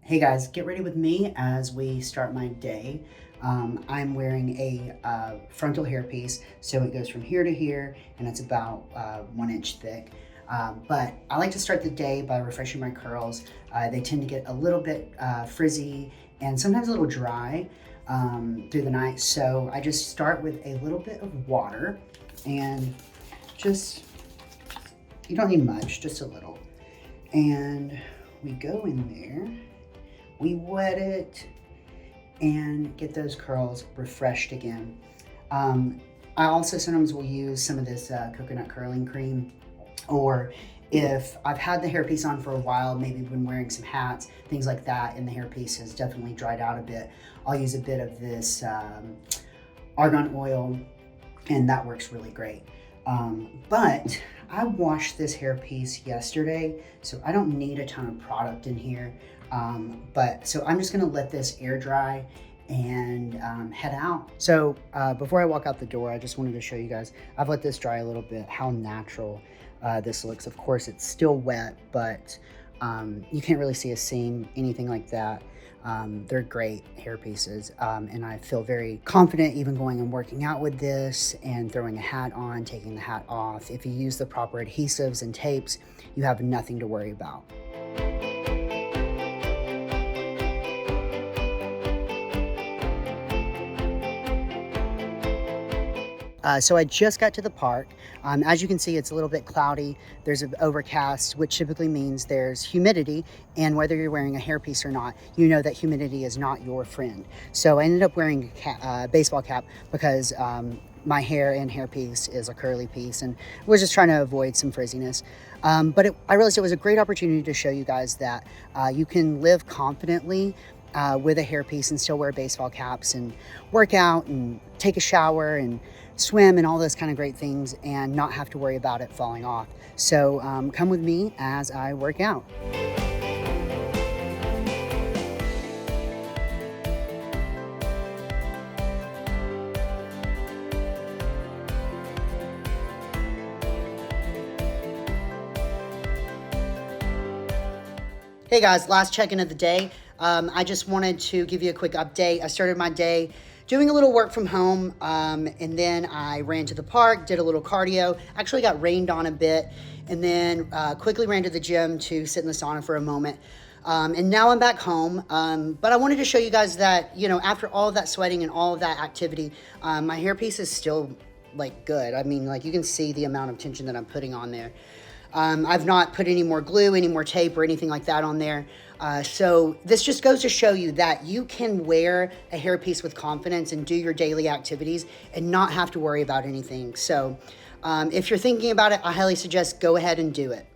Hey guys, get ready with me as we start my day. I'm wearing a frontal hairpiece, so it goes from here to here, and it's about 1 inch thick. But I like to start the day by refreshing my curls. They tend to get a little bit frizzy and sometimes a little dry through the night, so I just start with a little bit of water, and just, you don't need much, just a little. And we go in there. We wet it and get those curls refreshed again. I also sometimes will use some of this coconut curling cream, or if I've had the hairpiece on for a while, maybe been wearing some hats, things like that, and the hairpiece has definitely dried out a bit, I'll use a bit of this argan oil, and that works really great. But I washed this hairpiece yesterday, so I don't need a ton of product in here. So I'm just gonna let this air dry and head out. So before I walk out the door, I just wanted to show you guys, I've let this dry a little bit, how natural this looks. Of course, it's still wet, but you can't really see a seam, anything like that. They're great hair pieces, and I feel very confident even going and working out with this and throwing a hat on, taking the hat off. If you use the proper adhesives and tapes, you have nothing to worry about. So I just got to the park. As you can see, it's a little bit cloudy. There's an overcast, which typically means there's humidity. And whether you're wearing a hairpiece or not, you know that humidity is not your friend. So I ended up wearing a baseball cap because my hair and hairpiece is a curly piece, and we're just trying to avoid some frizziness. But I realized it was a great opportunity to show you guys that you can live confidently with a hairpiece and still wear baseball caps and work out and take a shower and swim and all those kind of great things and not have to worry about it falling off. So come with me as I work out. Hey guys, last check-in of the day. I just wanted to give you a quick update. I started my day doing a little work from home, and then I ran to the park, did a little cardio, actually got rained on a bit, and then quickly ran to the gym to sit in the sauna for a moment. And now I'm back home, but I wanted to show you guys that, you know, after all of that sweating and all of that activity, my hairpiece is still like good. I mean, like you can see the amount of tension that I'm putting on there. I've not put any more glue, any more tape, or anything like that on there. So this just goes to show you that you can wear a hairpiece with confidence and do your daily activities and not have to worry about anything. So if you're thinking about it, I highly suggest go ahead and do it.